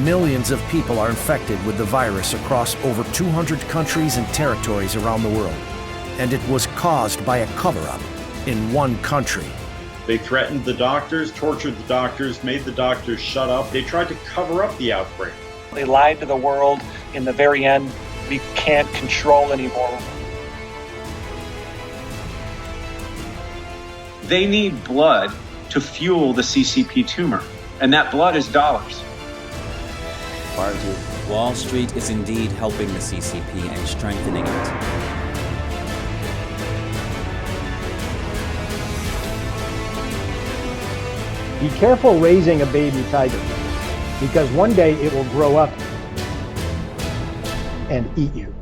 Millions of people are infected with the virus across over 200 countries and territories around the world. And it was caused by a cover-up in one country. They threatened the doctors, tortured the doctors, made the doctors shut up. They tried to cover up the outbreak. They lied to the world. In the very end, we can't control anymore. They need blood to fuel the CCP tumor, and that blood is dollars. Wall Street is indeed helping the CCP and strengthening it. Be careful raising a baby tiger, because one day it will grow up and eat you.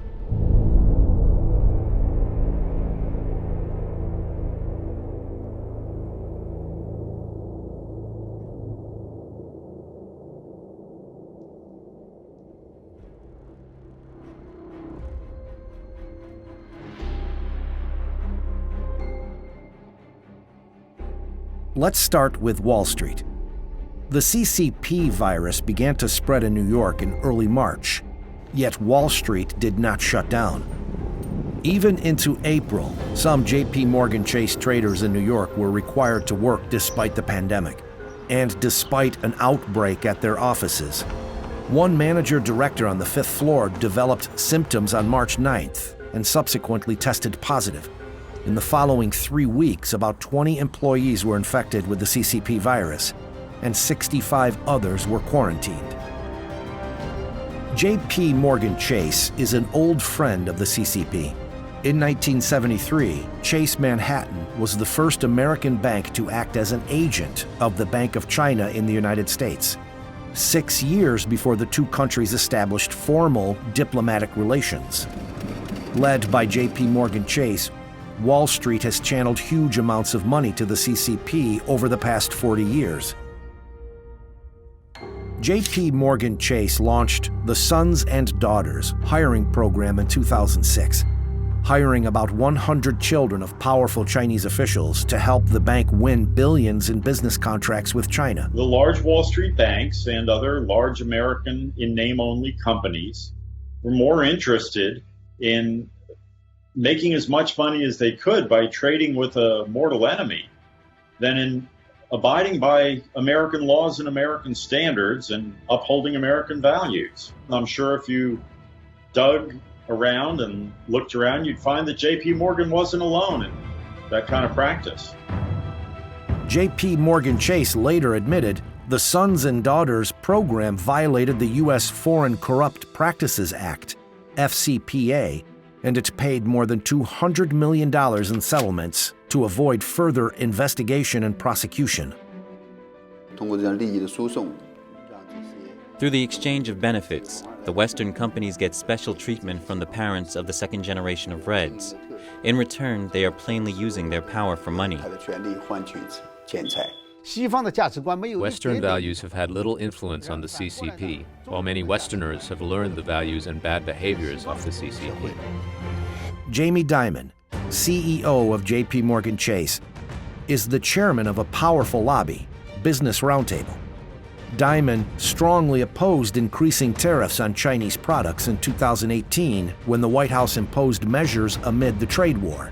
Let's start with Wall Street. The CCP virus began to spread in New York in early March, yet Wall Street did not shut down. Even into April, some JP Morgan Chase traders in New York were required to work despite the pandemic, and despite an outbreak at their offices. One manager-director on the 5th floor developed symptoms on March 9th and subsequently tested positive. In the following 3 weeks, about 20 employees were infected with the CCP virus, and 65 others were quarantined. JP Morgan Chase is an old friend of the CCP. In 1973, Chase Manhattan was the first American bank to act as an agent of the Bank of China in the United States, 6 years before the two countries established formal diplomatic relations. Led by JP Morgan Chase, Wall Street has channeled huge amounts of money to the CCP over the past 40 years. JP Morgan Chase launched the Sons and Daughters hiring program in 2006, hiring about 100 children of powerful Chinese officials to help the bank win billions in business contracts with China. The large Wall Street banks and other large American in-name-only companies were more interested in making as much money as they could by trading with a mortal enemy than in abiding by American laws and American standards and upholding American values. I'm sure if you dug around and looked around, you'd find that JP Morgan wasn't alone in that kind of practice. JP Morgan Chase later admitted the Sons and Daughters program violated the U.S. Foreign Corrupt Practices Act, FCPA, and it paid more than $200 million in settlements to avoid further investigation and prosecution. Through the exchange of benefits, the Western companies get special treatment from the parents of the second generation of Reds. In return, they are plainly using their power for money. Western values have had little influence on the CCP, while many Westerners have learned the values and bad behaviors of the CCP. Jamie Dimon, CEO of JP Morgan Chase, is the chairman of a powerful lobby, Business Roundtable. Dimon strongly opposed increasing tariffs on Chinese products in 2018 when the White House imposed measures amid the trade war.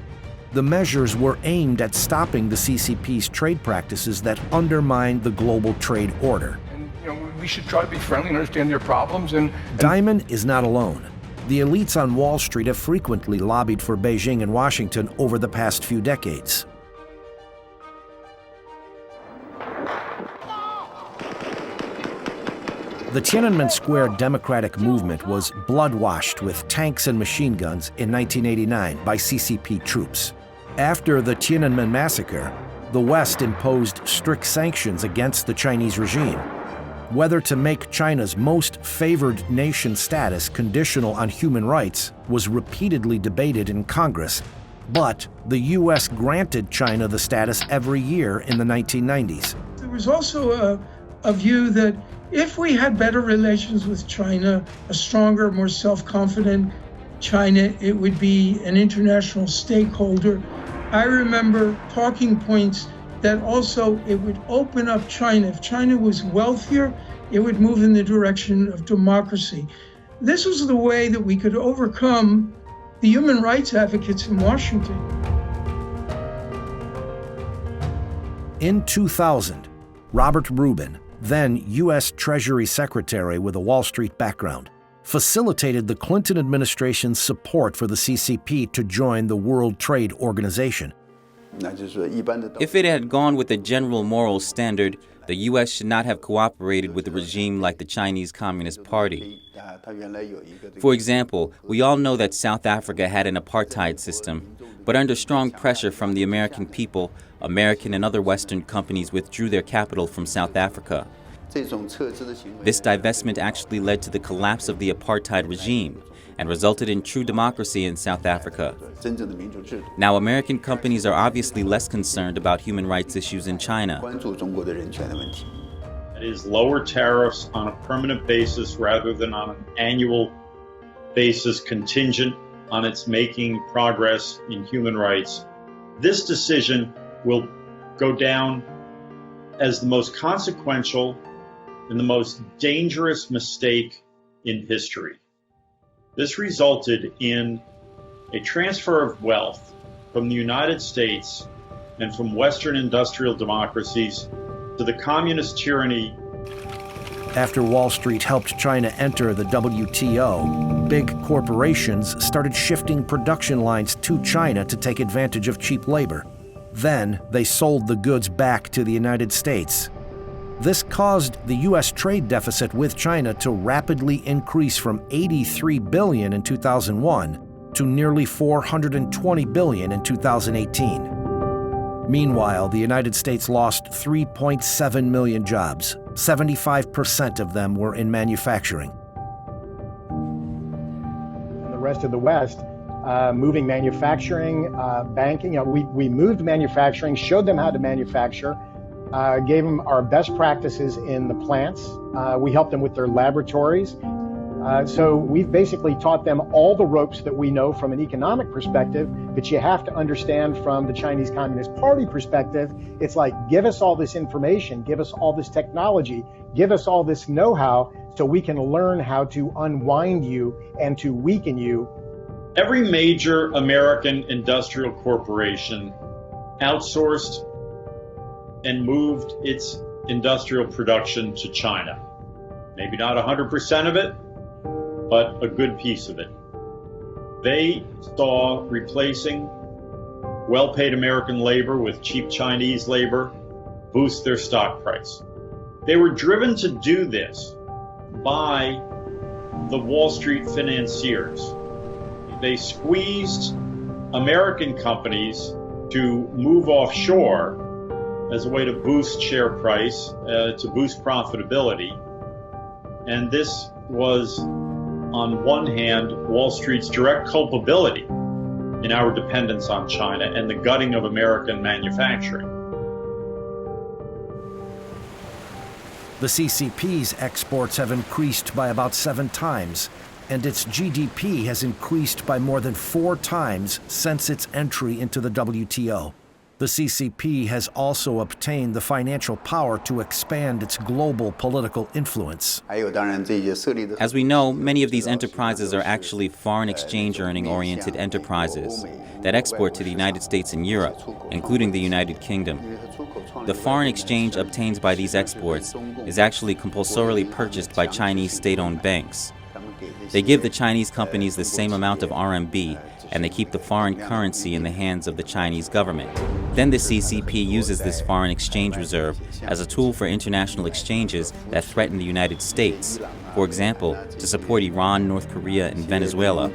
The measures were aimed at stopping the CCP's trade practices that undermine the global trade order. We should try to be friendly and understand their problems. Dimon is not alone. The elites on Wall Street have frequently lobbied for Beijing and Washington over the past few decades. The Tiananmen Square Democratic Movement was blood-washed with tanks and machine guns in 1989 by CCP troops. After the Tiananmen massacre, the West imposed strict sanctions against the Chinese regime. Whether to make China's most favored nation status conditional on human rights was repeatedly debated in Congress, but the U.S. granted China the status every year in the 1990s. There was also a view that if we had better relations with China, a stronger, more self-confident China, it would be an international stakeholder. I remember talking points that also it would open up China. If China was wealthier, it would move in the direction of democracy. This was the way that we could overcome the human rights advocates in Washington. In 2000, Robert Rubin, then U.S. Treasury Secretary with a Wall Street background, facilitated the Clinton administration's support for the CCP to join the World Trade Organization. If it had gone with a general moral standard, the U.S. should not have cooperated with a regime like the Chinese Communist Party. For example, we all know that South Africa had an apartheid system, but under strong pressure from the American people, American and other Western companies withdrew their capital from South Africa. This divestment actually led to the collapse of the apartheid regime and resulted in true democracy in South Africa. Now, American companies are obviously less concerned about human rights issues in China. It is lower tariffs on a permanent basis rather than on an annual basis contingent on its making progress in human rights. This decision will go down as the most consequential and the most dangerous mistake in history. This resulted in a transfer of wealth from the United States and from Western industrial democracies to the communist tyranny. After Wall Street helped China enter the WTO, big corporations started shifting production lines to China to take advantage of cheap labor. Then they sold the goods back to the United States. This caused the U.S. trade deficit with China to rapidly increase from $83 billion in 2001 to nearly $420 billion in 2018. Meanwhile, the United States lost 3.7 million jobs. 75% of them were in manufacturing. And the rest of the West, moving manufacturing, banking. We moved manufacturing, showed them how to manufacture, gave them our best practices in the plants. We helped them with their laboratories. So we've basically taught them all the ropes that we know from an economic perspective, but you have to understand from the Chinese Communist Party perspective, it's like, give us all this information, give us all this technology, give us all this know-how so we can learn how to unwind you and to weaken you. Every major American industrial corporation outsourced and moved its industrial production to China. Maybe not 100% of it, but a good piece of it. They saw replacing well-paid American labor with cheap Chinese labor boost their stock price. They were driven to do this by the Wall Street financiers. They squeezed American companies to move offshore as a way to boost share price, to boost profitability. And this was, on one hand, Wall Street's direct culpability in our dependence on China and the gutting of American manufacturing. The CCP's exports have increased by about 7 times, and its GDP has increased by more than 4 times since its entry into the WTO. The CCP has also obtained the financial power to expand its global political influence. As we know, many of these enterprises are actually foreign exchange earning-oriented enterprises that export to the United States and Europe, including the United Kingdom. The foreign exchange obtained by these exports is actually compulsorily purchased by Chinese state-owned banks. They give the Chinese companies the same amount of RMB, and they keep the foreign currency in the hands of the Chinese government. Then the CCP uses this foreign exchange reserve as a tool for international exchanges that threaten the United States, for example, to support Iran, North Korea, and Venezuela.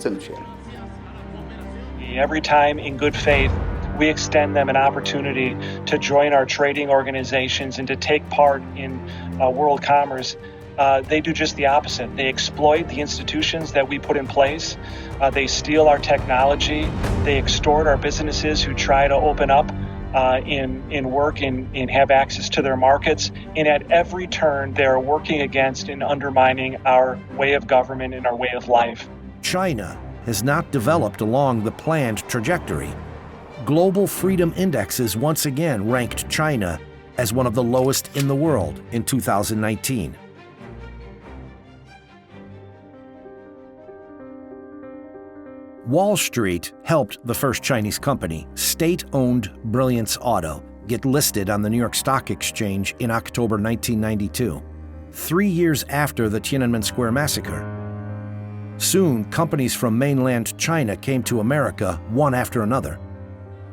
Every time, in good faith, we extend them an opportunity to join our trading organizations and to take part in world commerce. They do just the opposite. They exploit the institutions that we put in place. They steal our technology. They extort our businesses who try to open up in work and have access to their markets. And at every turn, they're working against and undermining our way of government and our way of life. China has not developed along the planned trajectory. global freedom indexes once again ranked China as one of the lowest in the world in 2019. Wall Street helped the first Chinese company, state-owned Brilliance Auto, get listed on the New York Stock Exchange in October 1992, 3 years after the Tiananmen Square massacre. Soon, companies from mainland China came to America one after another.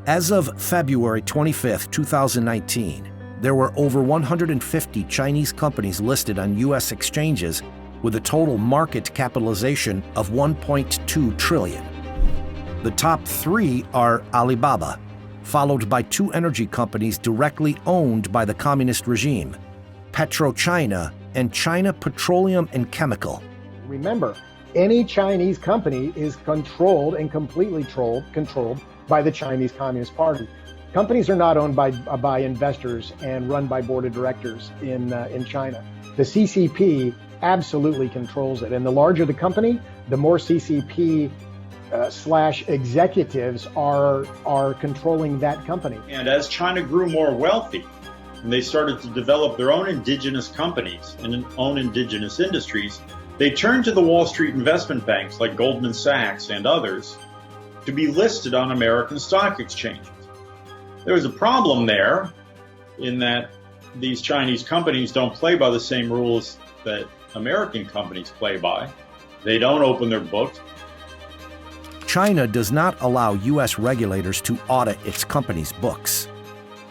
As of February 25, 2019, there were over 150 Chinese companies listed on U.S. exchanges with a total market capitalization of $1.2 trillion. The top 3 are Alibaba, followed by 2 energy companies directly owned by the communist regime, PetroChina and China Petroleum and Chemical. Remember, any Chinese company is controlled and completely controlled by the Chinese Communist Party. Companies are not owned by investors and run by board of directors in China. The CCP absolutely controls it, and the larger the company, the more CCP slash executives are controlling that company. And as China grew more wealthy, and they started to develop their own indigenous companies and own indigenous industries, they turned to the Wall Street investment banks like Goldman Sachs and others to be listed on American stock exchanges. There was a problem there in that these Chinese companies don't play by the same rules that American companies play by. They don't open their books. China does not allow U.S. regulators to audit its companies' books.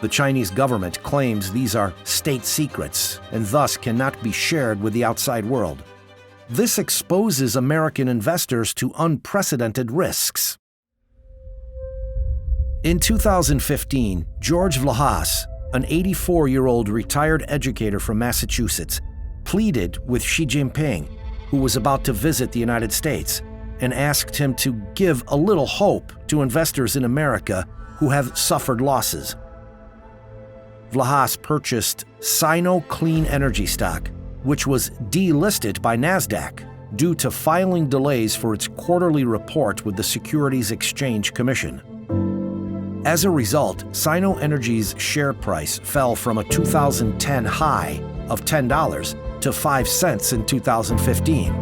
The Chinese government claims these are state secrets and thus cannot be shared with the outside world. This exposes American investors to unprecedented risks. In 2015, George Vlahas, an 84-year-old retired educator from Massachusetts, pleaded with Xi Jinping, who was about to visit the United States, and asked him to give a little hope to investors in America who have suffered losses. Vlahas purchased Sino Clean Energy stock, which was delisted by NASDAQ due to filing delays for its quarterly report with the Securities Exchange Commission. As a result, Sino Energy's share price fell from a 2010 high of $10 to 5 cents in 2015.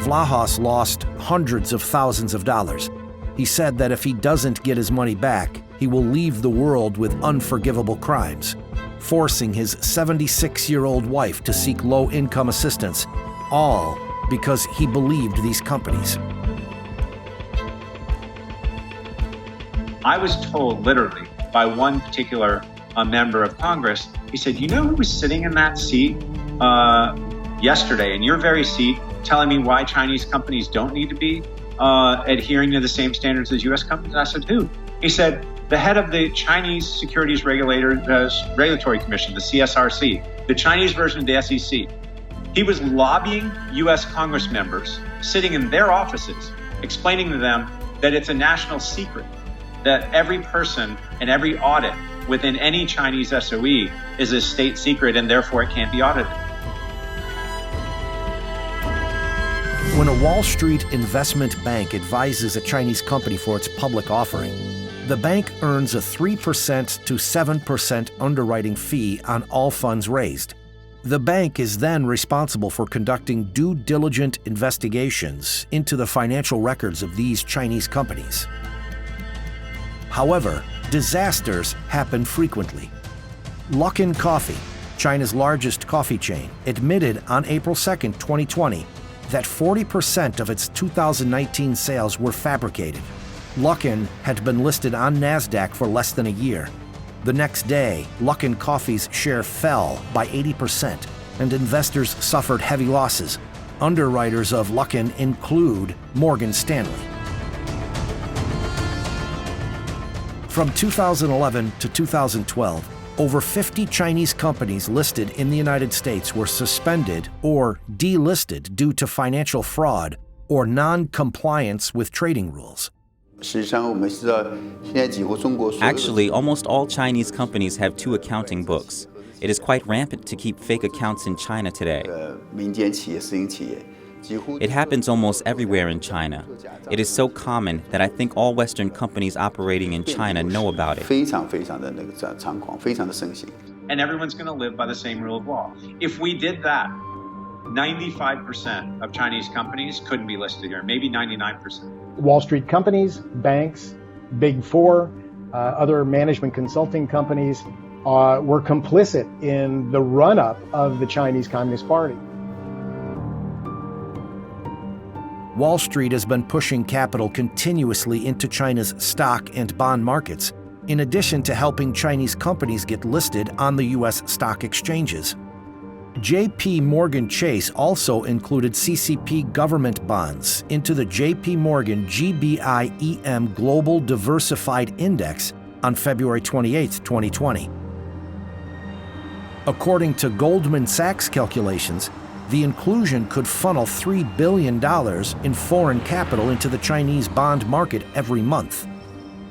Vlahas lost hundreds of thousands of dollars. He said that if he doesn't get his money back, he will leave the world with unforgivable crimes, forcing his 76-year-old wife to seek low-income assistance, all because he believed these companies. I was told literally by one particular member of Congress, he said, you know who was sitting in that seat yesterday, in your very seat, telling me why Chinese companies don't need to be adhering to the same standards as U.S. companies? And I said, who? He said, the head of the Chinese Securities Regulatory Commission, the CSRC, the Chinese version of the SEC. He was lobbying U.S. Congress members, sitting in their offices, explaining to them that it's a national secret, that every person and every audit within any Chinese SOE is a state secret and therefore it can't be audited. When a Wall Street investment bank advises a Chinese company for its public offering, the bank earns a 3% to 7% underwriting fee on all funds raised. The bank is then responsible for conducting due diligent investigations into the financial records of these Chinese companies. However, disasters happen frequently. Luckin Coffee, China's largest coffee chain, admitted on April 2, 2020, that 40% of its 2019 sales were fabricated. Luckin had been listed on NASDAQ for less than a year. The next day, Luckin Coffee's share fell by 80%, and investors suffered heavy losses. Underwriters of Luckin include Morgan Stanley. From 2011 to 2012, over 50 Chinese companies listed in the United States were suspended or delisted due to financial fraud or non-compliance with trading rules. Actually, almost all Chinese companies have two accounting books. It is quite rampant to keep fake accounts in China today. It happens almost everywhere in China. It is so common that I think all Western companies operating in China know about it. And everyone's going to live by the same rule of law. If we did that, 95% of Chinese companies couldn't be listed here, maybe 99%. Wall Street companies, banks, Big Four, other management consulting companies were complicit in the run-up of the Chinese Communist Party. Wall Street has been pushing capital continuously into China's stock and bond markets, in addition to helping Chinese companies get listed on the U.S. stock exchanges. J.P. Morgan Chase also included CCP government bonds into the J.P. Morgan GBI-EM Global Diversified Index on February 28, 2020. According to Goldman Sachs calculations, the inclusion could funnel $3 billion in foreign capital into the Chinese bond market every month.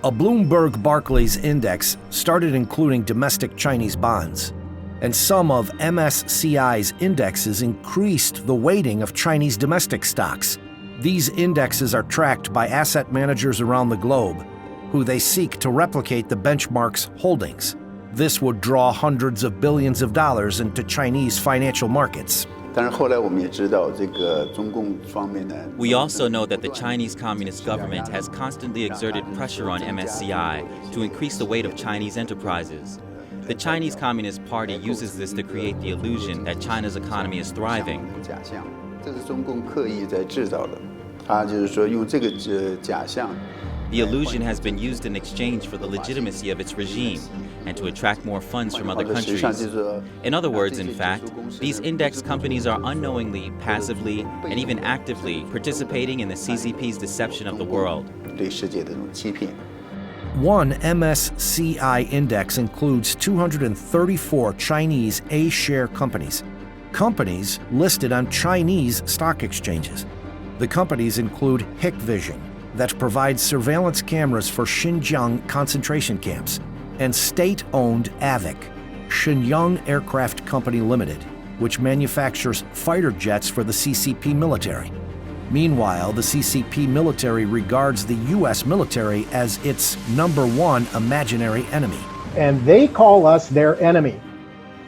A Bloomberg Barclays index started including domestic Chinese bonds, and some of MSCI's indexes increased the weighting of Chinese domestic stocks. These indexes are tracked by asset managers around the globe, who they seek to replicate the benchmark's holdings. This would draw hundreds of billions of dollars into Chinese financial markets. We also know that the Chinese Communist government has constantly exerted pressure on MSCI to increase the weight of Chinese enterprises. The Chinese Communist Party uses this to create the illusion that China's economy is thriving. The illusion has been used in exchange for the legitimacy of its regime and to attract more funds from other countries. In other words, in fact, these index companies are unknowingly, passively, and even actively participating in the CCP's deception of the world. One MSCI index includes 234 Chinese A-share companies, companies listed on Chinese stock exchanges. The companies include Hikvision, that provides surveillance cameras for Xinjiang concentration camps, and state-owned AVIC, Shenyang Aircraft Company Limited, which manufactures fighter jets for the CCP military. Meanwhile, the CCP military regards the U.S. military as its #1 imaginary enemy. And they call us their enemy.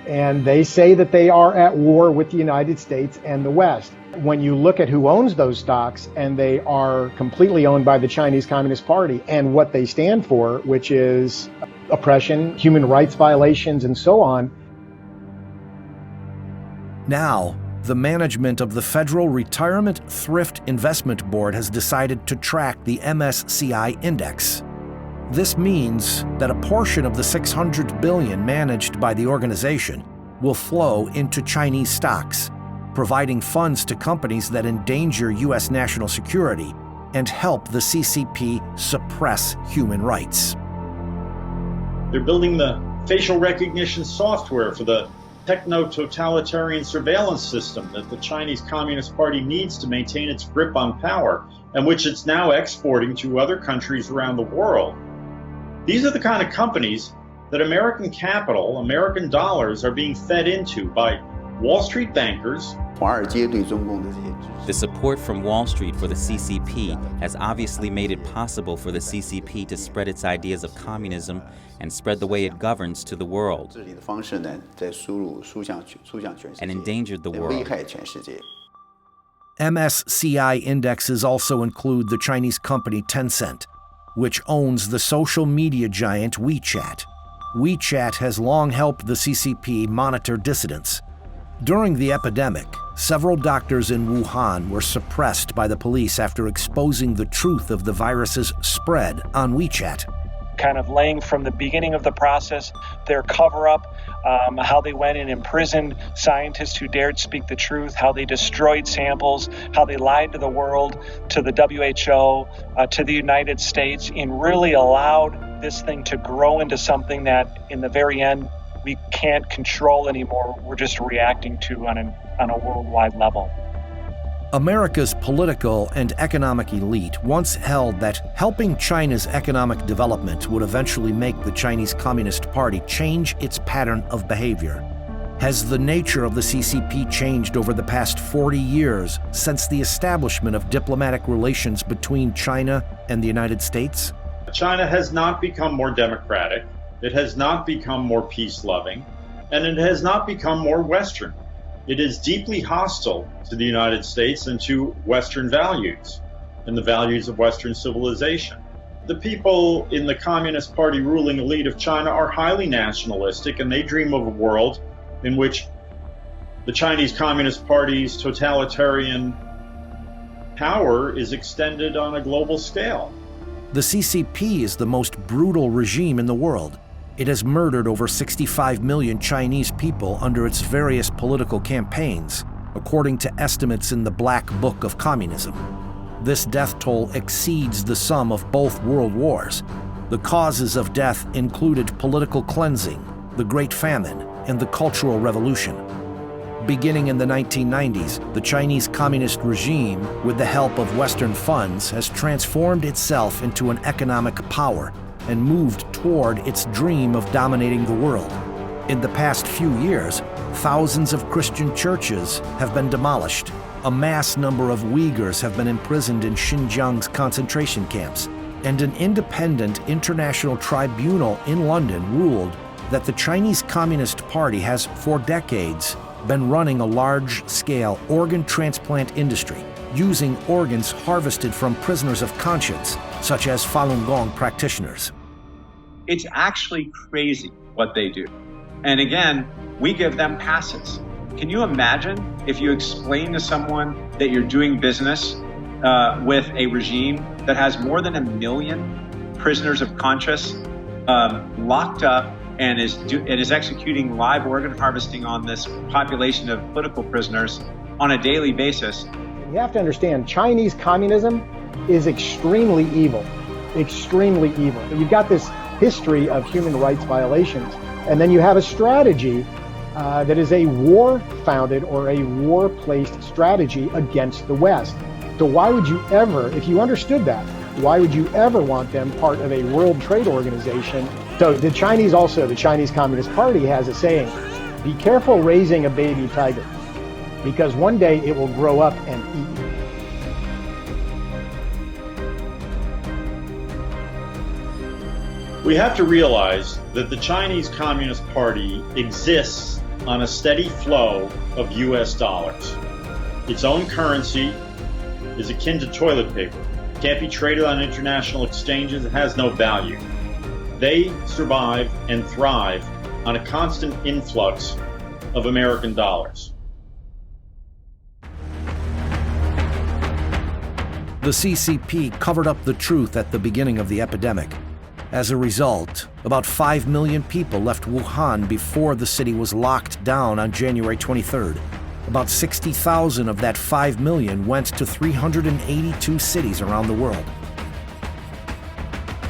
And they say that they are at war with the United States and the West. When you look at who owns those stocks, and they are completely owned by the Chinese Communist Party and what they stand for, which is oppression, human rights violations, and so on. Now, the management of the Federal Retirement Thrift Investment Board has decided to track the MSCI index. This means that a portion of the $600 billion managed by the organization will flow into Chinese stocks, providing funds to companies that endanger U.S. national security and help the CCP suppress human rights. They're building the facial recognition software for the techno-totalitarian surveillance system that the Chinese Communist Party needs to maintain its grip on power, and which it's now exporting to other countries around the world. These are the kind of companies that American capital, American dollars, are being fed into by Wall Street bankers. The support from Wall Street for the CCP has obviously made it possible for the CCP to spread its ideas of communism and spread the way it governs to the world, and endangered the world. MSCI indexes also include the Chinese company Tencent, which owns the social media giant WeChat. WeChat has long helped the CCP monitor dissidents. During the epidemic, several doctors in Wuhan were suppressed by the police after exposing the truth of the virus's spread on WeChat. Kind of laying from the beginning of the process their cover-up, how they went and imprisoned scientists who dared speak the truth, how they destroyed samples, how they lied to the world, to the WHO, to the United States, and really allowed this thing to grow into something that in the very end we can't control anymore. We're just reacting to on a worldwide level. America's political and economic elite once held that helping China's economic development would eventually make the Chinese Communist Party change its pattern of behavior. Has the nature of the CCP changed over the past 40 years since the establishment of diplomatic relations between China and the United States? China has not become more democratic, it has not become more peace-loving, and it has not become more Western. It is deeply hostile to the United States and to Western values and the values of Western civilization. The people in the Communist Party ruling elite of China are highly nationalistic, and they dream of a world in which the Chinese Communist Party's totalitarian power is extended on a global scale. The CCP is the most brutal regime in the world. It has murdered over 65 million Chinese people under its various political campaigns, according to estimates in the Black Book of Communism. This death toll exceeds the sum of both world wars. The causes of death included political cleansing, the Great Famine, and the Cultural Revolution. Beginning in the 1990s, the Chinese Communist regime, with the help of Western funds, has transformed itself into an economic power and moved toward its dream of dominating the world. In the past few years, thousands of Christian churches have been demolished. A mass number of Uyghurs have been imprisoned in Xinjiang's concentration camps, and an independent international tribunal in London ruled that the Chinese Communist Party has, for decades, been running a large-scale organ transplant industry, using organs harvested from prisoners of conscience, such as Falun Gong practitioners. It's actually crazy what they do. And again, we give them passes. Can you imagine if you explain to someone that you're doing business with a regime that has more than 1 million prisoners of conscience locked up and is executing live organ harvesting on this population of political prisoners on a daily basis? You have to understand, Chinese communism is extremely evil. Extremely evil. You've got this history of human rights violations, and then you have a strategy that is a war-founded or a war-placed strategy against the West. So why would you ever, if you understood that, why would you ever want them part of a World Trade Organization? So the Chinese Communist Party has a saying, be careful raising a baby tiger, because one day it will grow up and eat you. We have to realize that the Chinese Communist Party exists on a steady flow of US dollars. Its own currency is akin to toilet paper. It can't be traded on international exchanges. It has no value. They survive and thrive on a constant influx of American dollars. The CCP covered up the truth at the beginning of the epidemic. As a result, about 5 million people left Wuhan before the city was locked down on January 23rd. About 60,000 of that 5 million went to 382 cities around the world.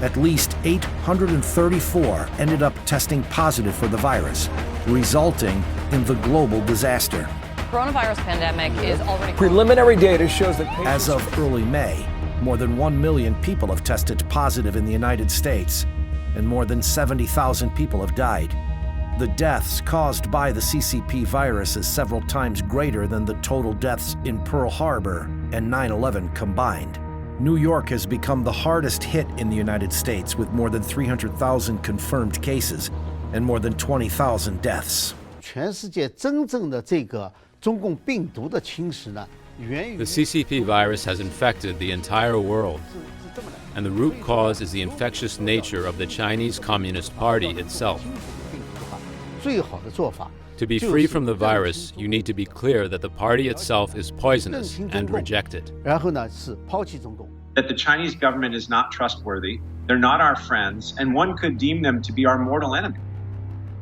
At least 834 ended up testing positive for the virus, resulting in the global disaster. Coronavirus pandemic is already... Preliminary data shows that as of early May, more than 1 million people have tested positive in the United States, and more than 70,000 people have died. The deaths caused by the CCP virus is several times greater than the total deaths in Pearl Harbor and 9/11 combined. New York has become the hardest hit in the United States, with more than 300,000 confirmed cases and more than 20,000 deaths. The CCP virus has infected the entire world, and the root cause is the infectious nature of the Chinese Communist Party itself. To be free from the virus, you need to be clear that the party itself is poisonous and reject it. That the Chinese government is not trustworthy, they're not our friends, and one could deem them to be our mortal enemy.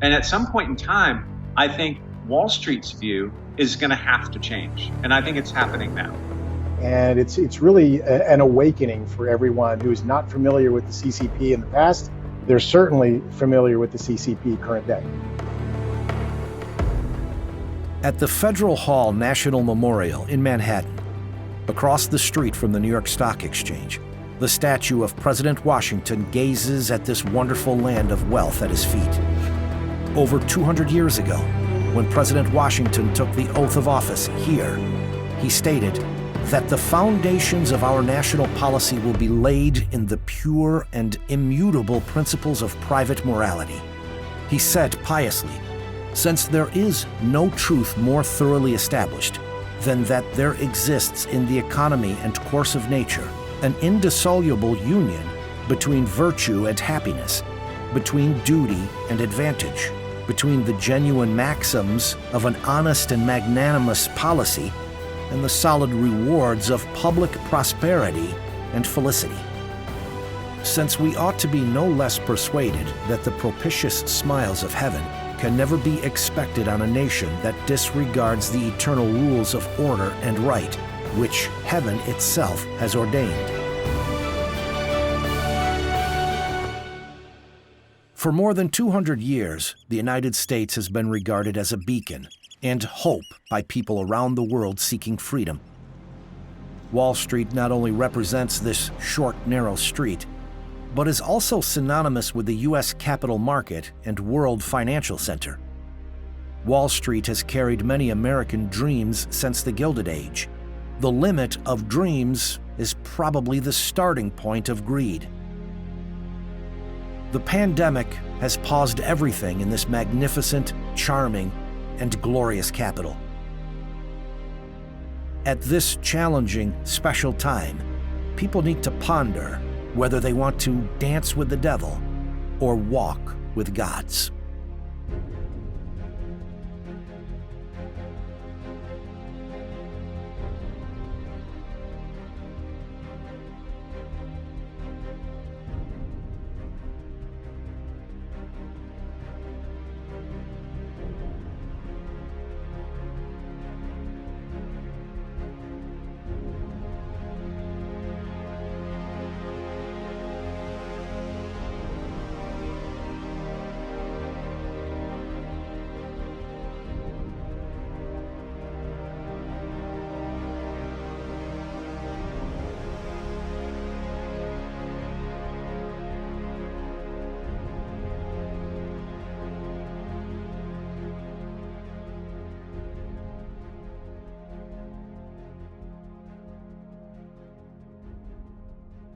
And at some point in time, I think Wall Street's view is going to have to change, and I think it's happening now. And it's really an awakening for everyone who is not familiar with the CCP in the past. They're certainly familiar with the CCP current day. At the Federal Hall National Memorial in Manhattan, across the street from the New York Stock Exchange, the statue of President Washington gazes at this wonderful land of wealth at his feet. Over 200 years ago, when President Washington took the oath of office here, he stated that the foundations of our national policy will be laid in the pure and immutable principles of private morality. He said piously, "Since there is no truth more thoroughly established than that there exists in the economy and course of nature an indissoluble union between virtue and happiness, between duty and advantage, between the genuine maxims of an honest and magnanimous policy and the solid rewards of public prosperity and felicity. Since we ought to be no less persuaded that the propitious smiles of heaven can never be expected on a nation that disregards the eternal rules of order and right, which heaven itself has ordained." For more than 200 years, the United States has been regarded as a beacon and hope by people around the world seeking freedom. Wall Street not only represents this short, narrow street, but is also synonymous with the U.S. capital market and world financial center. Wall Street has carried many American dreams since the Gilded Age. The limit of dreams is probably the starting point of greed. The pandemic has paused everything in this magnificent, charming, and glorious capital. At this challenging, special time, people need to ponder whether they want to dance with the devil or walk with gods.